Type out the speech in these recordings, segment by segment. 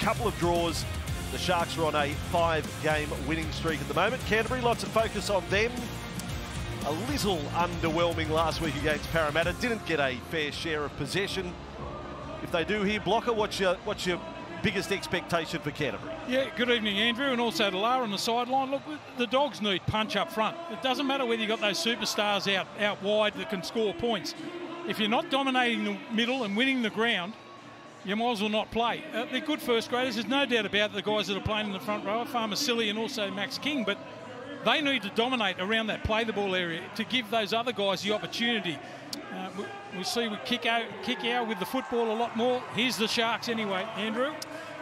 couple of draws. The Sharks are on a 5-game winning streak at the moment. Canterbury, lots of focus on them. A little underwhelming last week against Parramatta. Didn't get a fair share of possession. If they do here, Blocker, what's your biggest expectation for Canterbury? Yeah, good evening, Andrew, and also to Lara on the sideline. Look, the Dogs need punch up front. It doesn't matter whether you've got those superstars out wide that can score points. If you're not dominating the middle and winning the ground, you might as well not play. They're good first graders. There's no doubt about the guys that are playing in the front row, Farmer Silly and also Max King, but they need to dominate around that play the ball area to give those other guys the opportunity. We see we kick out with the football a lot more. Here's the Sharks anyway, Andrew.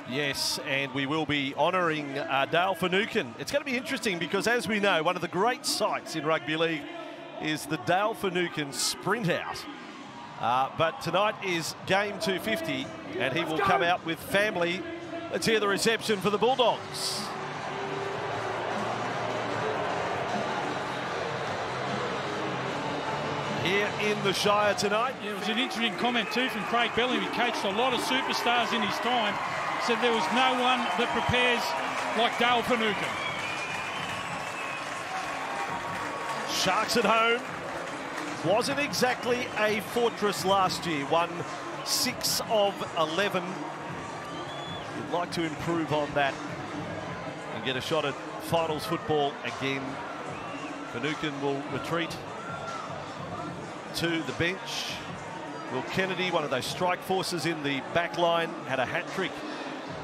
Yes, and we will be honouring Dale Finucane. It's going to be interesting because, as we know, one of the great sights in rugby league is the Dale Finucane sprint out. But tonight is game 250, and he will come out with family. Let's hear the reception for the Bulldogs. Here in the Shire tonight. Yeah, it was an interesting comment too from Craig Bellamy. He coached a lot of superstars in his time. Said there was no one that prepares like Dale Finucane. Sharks at home. Wasn't exactly a fortress last year. Won 6 of 11. You'd like to improve on that and get a shot at finals football again. Finucane will retreat to the bench. Will Kennedy, one of those strike forces in the back line, had a hat-trick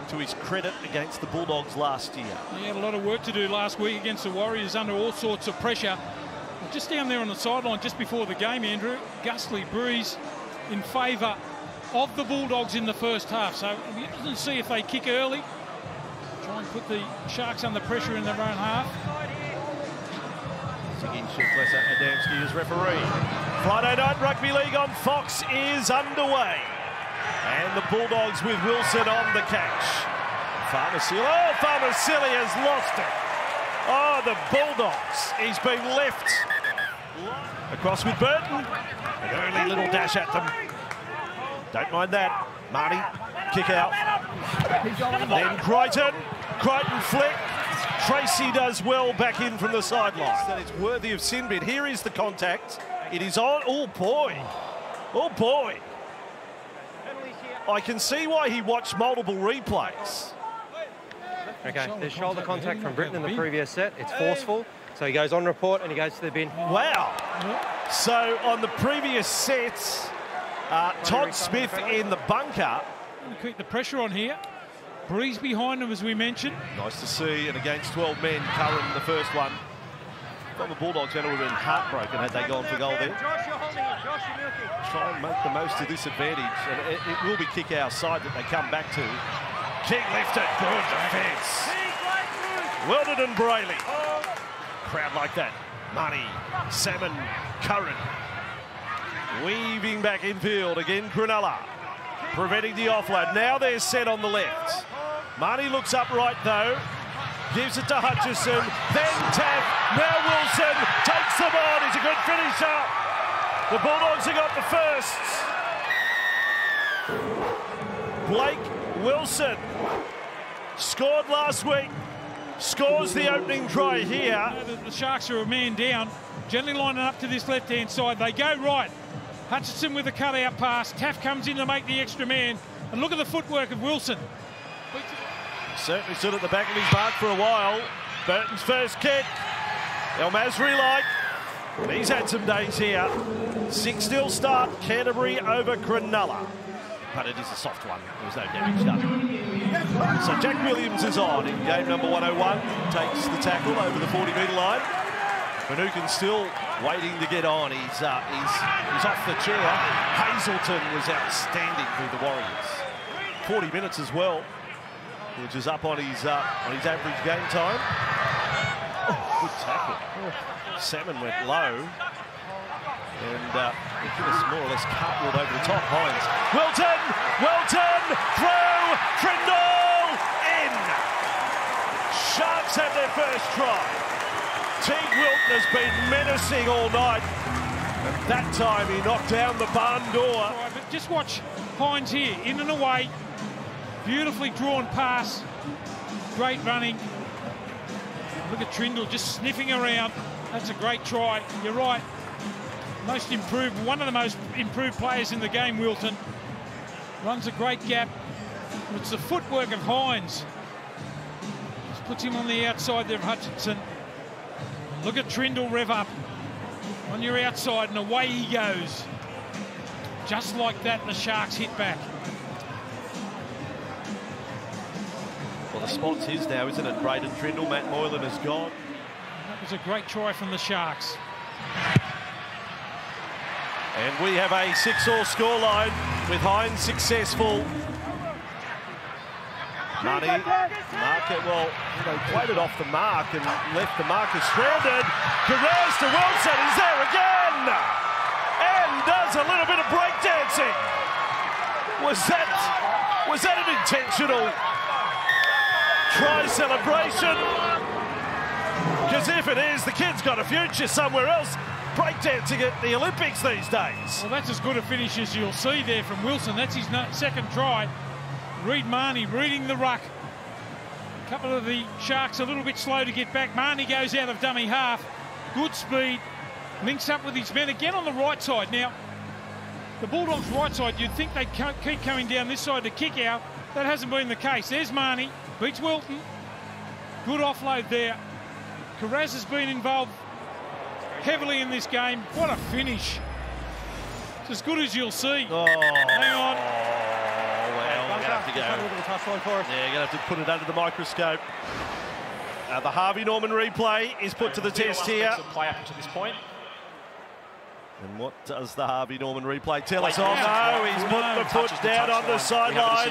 to his credit against the Bulldogs last year. He had a lot of work to do last week against the Warriors under all sorts of pressure. Just down there on the sideline just before the game, Andrew, gustly breeze in favour of the Bulldogs in the first half. So it'll be interesting to see if they kick early, try and put the Sharks under pressure in their own half. Sigin Adamski as referee. Friday night rugby league on Fox is underway. And the Bulldogs with Wilson on the catch. Farmer-Silly has lost it. Oh, the Bulldogs. He's been left. Across with Burton. An early little dash at them. Don't mind that. Marty, kick out. Then Crichton flick. Tracy does well back in from the sidelines. That it's worthy of sin bid. Here is the contact. It is on. Oh, boy. Oh, boy. I can see why he watched multiple replays. Okay, there's shoulder contact from Britton in the previous set. It's forceful, so he goes on report and he goes to the bin. Wow. So on the previous set, Todd Smith in the bunker. Keep the pressure on here. Breeze behind him, as we mentioned. Nice to see, and against 12 men, Curran the first one. Well, the Bulldogs going to have been heartbroken had they gone for goal there. Try and make the most of this advantage, and it will be kick our side that they come back to. King lifted, good defence. Well done, and Brayley. Crowd like that. Money, Salmon, Curran. Weaving back infield again, Cronulla. Preventing the offload. Now they're set on the left. Marnie looks upright though. Gives it to Hutchison. Then Taff. Now Wilson takes the ball. He's a good finisher. The Bulldogs have got the first. Blake Wilson scored last week. Scores the opening try here. The Sharks are a man down. Gently lining up to this left-hand side. They go right. Hutchison with a cut-out pass. Taff comes in to make the extra man. And look at the footwork of Wilson. Certainly stood at the back of his mark for a while. Burton's first kick. El Masri-like. He's had some days here. 6-0 start. Canterbury over Cronulla. But it is a soft one. There was no damage done. So Jack Williams is on in game number 101. Takes the tackle over the 40-metre line. Finucane still waiting to get on. He's off the chair. Hazelton was outstanding for the Warriors. 40 minutes as well, which is up on his average game time. Oh, good tackle. Salmon went low. And Nicholas more or less cartwheeled over the top. Hines. Wilton! Throw! Trindall! In! Sharks have their first try. Teague Wilton has been menacing all night. And that time he knocked down the barn door. Right, but just watch Hines here, in and away. Beautifully drawn pass. Great running. Look at Trindle just sniffing around. That's a great try. You're right. Most improved, one of the most improved players in the game, Wilton. Runs a great gap. It's the footwork of Hines. Just puts him on the outside there of Hutchinson. Look at Trindle rev up on your outside and away he goes. Just like that, the Sharks hit back. Well, the spot's his now, isn't it? Braden Trindle, Matt Moylan is gone. That was a great try from the Sharks. And we have a 6-all scoreline with Hines successful. Money, market, well, they played it off the mark and left the marker stranded. Carrez to Wilson, he's there again! And does a little bit of breakdancing. Was that an intentional try celebration? Because if it is, the kid's got a future somewhere else. Breakdancing at the Olympics these days. Well, that's as good a finish as you'll see there from Wilson. That's his second try. Reed Marnie reading the ruck. A couple of the Sharks a little bit slow to get back. Marnie goes out of dummy half. Good speed. Links up with his men again on the right side. Now, the Bulldogs' right side, you'd think they'd keep coming down this side to kick out. That hasn't been the case. There's Marnie. Beats Wilton. Good offload there. Carraz has been involved heavily in this game. What a finish. It's as good as you'll see. Oh, hang on. Oh, well, we're going to have to go. Look at the touchline for us. Yeah, you're going to have to put it under the microscope. The Harvey Norman replay is put to the test here. Play up to this point. And what does the Harvey Norman replay tell us? Oh, no, he's put the foot down on the sideline.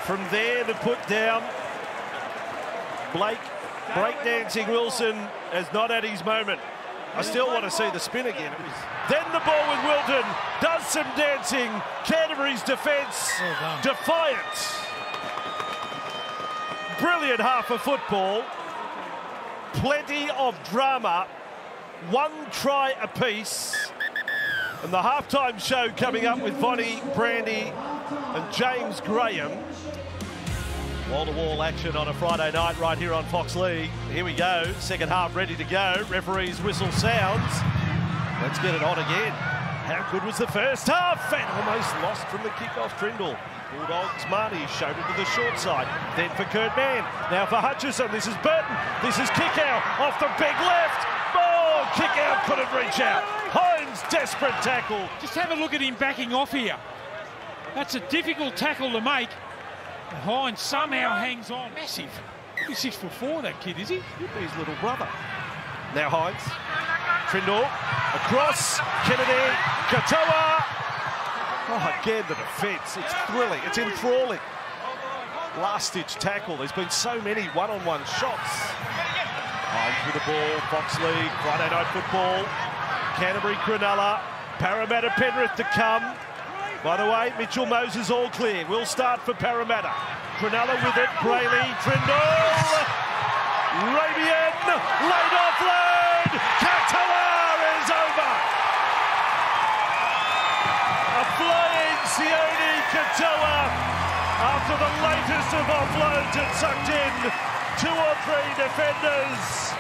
From there, the put down. Blake breakdancing Wilson has not had his moment. I still want to see the spin again. Then the ball with Wilton does some dancing. Canterbury's defence defiant. Brilliant half of football. Plenty of drama. One try apiece. And the halftime show coming up with Vonnie, Brandy and James Graham. Wall-to-wall action on a Friday night right here on Fox League. Here we go, second half ready to go. Referee's whistle sounds. Let's get it on again. How good was the first half? And almost lost from the kick-off Trindle. Bulldogs, Marty showed it to the short side. Then for Kurt Mann. Now for Hutchison. This is Burton. This is kick out off the big left. Oh, kick out, couldn't reach out. Hines, desperate tackle. Just have a look at him backing off here. That's a difficult tackle to make. Hines somehow hangs on. Massive. He's 6'4", that kid, is he? Could be his little brother. Now Hines. Trindle. Across. Kennedy. Katoa. Oh, again, the defence. It's thrilling. It's enthralling. Last-ditch tackle. There's been so many one-on-one shots. Hines with the ball. Fox League. Friday night football. Canterbury, Cronulla. Parramatta, Penrith to come. By the way, Mitchell Moses all clear. We'll start for Parramatta. Cronulla with it. Brayley, Trindle. Rabian, late offload. Katoa is over. A flying Sione Katoa after the latest of offloads had sucked in 2 or 3 defenders.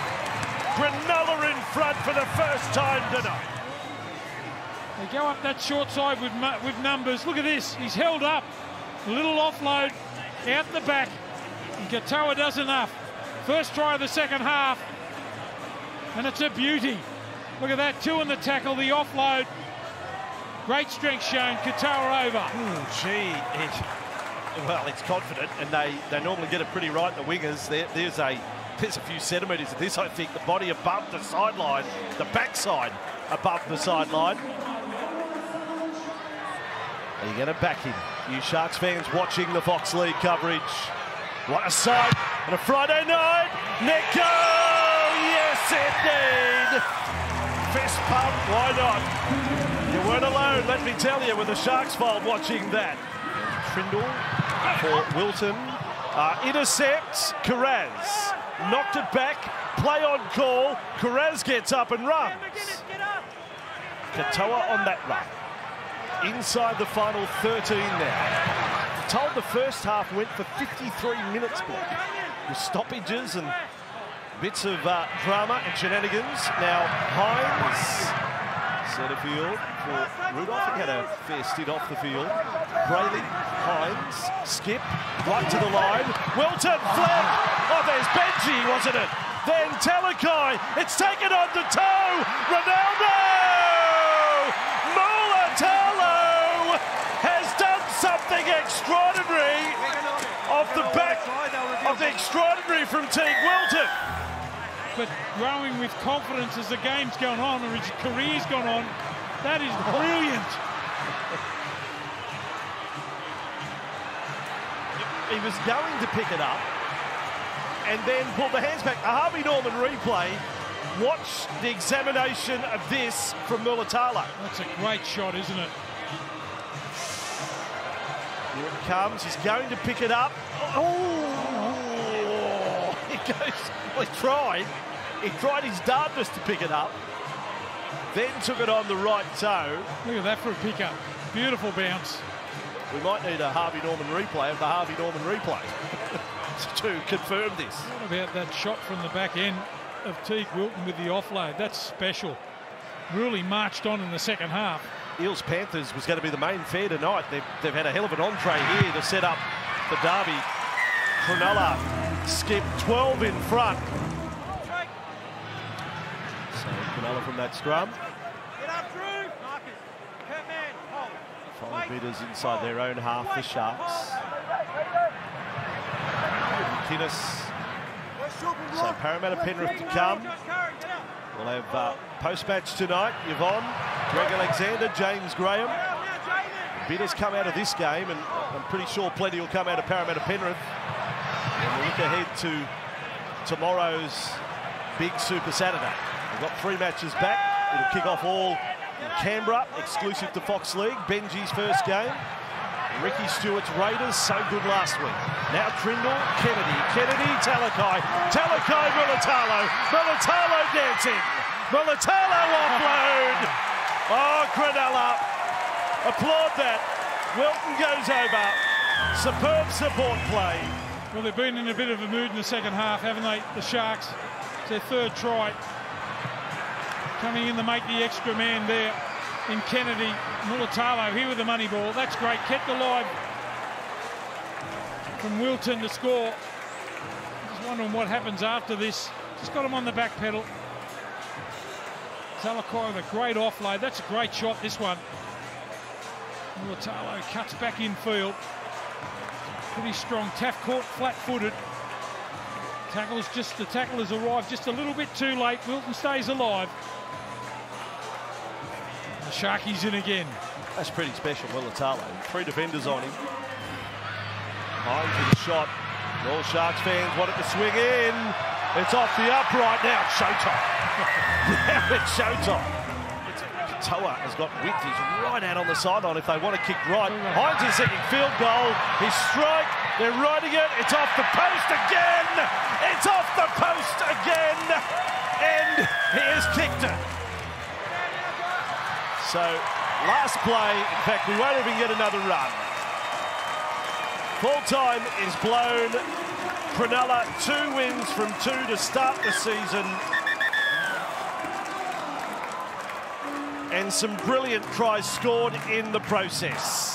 Cronulla in front for the first time tonight. They go up that short side with numbers. Look at this. He's held up. A little offload out the back. And Katoa does enough. First try of the second half. And it's a beauty. Look at that. 2 in the tackle. The offload. Great strength shown. Katoa over. Well, it's confident. And they normally get it pretty right, the wingers. There's a few centimetres of this, I think. The body above the sideline. The backside above the sideline. Are you going to back him? You Sharks fans watching the Fox League coverage. What a sight on a Friday night. Neko! Yes, indeed. Fist pump, why not? You weren't alone, let me tell you, with the Sharks fold watching that. Trindle for Wilton. Intercepts Carraz. Knocked it back. Play on call. Carraz gets up and runs. Katoa on that run. inside the final 13 now. I'm told the first half went for 53 minutes, with stoppages and bits of drama and shenanigans. Now Hines, centre field for Rudolph. He had a fair stint off the field. Brayley, Hines, skip, right to the line. Wilton, flip. Oh, there's Benji, wasn't it? Then Talakai, it's taken on to toe. Ronaldo! Mulatalo has done something extraordinary off the back of the extraordinary from Teague Wilton. But growing with confidence as the game's gone on, or his career's gone on, that is brilliant. He was going to pick it up and then pulled the hands back. A Harvey Norman replay. Watch the examination of this from Mulatalo. That's a great shot, isn't it? Here it comes. He's going to pick it up. Oh! He goes. Well, he tried. He tried his darndest to pick it up. Then took it on the right toe. Look at that for a pickup. Beautiful bounce. We might need a Harvey Norman replay of the Harvey Norman replay to confirm this. What about that shot from the back end of Teague Wilton with the offload? That's special. Really marched on in the second half. Eels Panthers was going to be the main fare tonight. They've had a hell of an entree here to set up the derby. Cronulla skip 12 in front. So Cronulla from that scrum. Five metres inside their own half, the Sharks. McInnes. So Parramatta Penrith to come. We'll have post-match tonight. Yvonne, Greg Alexander, James Graham. A bit has come out of this game, and I'm pretty sure plenty will come out of Parramatta Penrith. And we'll look ahead to tomorrow's big Super Saturday. We've got 3 matches back. It'll kick off all in Canberra, exclusive to Fox League. Benji's first game. Ricky Stewart's Raiders, so good last week. Now Trindle, Kennedy, Talakai, Mulatalo, Mulatalo dancing, Mulatalo offload. Oh, Cronulla, applaud that. Wilton goes over. Superb support play. Well, they've been in a bit of a mood in the second half, haven't they, the Sharks? It's their third try. Coming in to make the extra man there in Kennedy. Mulatalo here with the money ball. That's great. Kept alive from Wilton to score. Just wondering what happens after this. Just got him on the back pedal. Talakai with a great offload. That's a great shot, this one. Mulatalo cuts back in field. Pretty strong. Taff caught flat-footed. The tackle has arrived just a little bit too late. Wilton stays alive. The Sharkies in again. That's pretty special, Mulatalo. 3 defenders on him. Hines with a shot. All Sharks fans want it to swing in. It's off the upright. Now it's showtime. Now it's showtime. Katoa has got width. He's right out on the sideline if they want to kick right. Hines is second field goal. His strike. They're riding it. It's off the post again. It's off the post again. And he has kicked it. So, last play, in fact, we won't even get another run. Full time is blown. Cronulla 2 wins from 2 to start the season. And some brilliant tries scored in the process.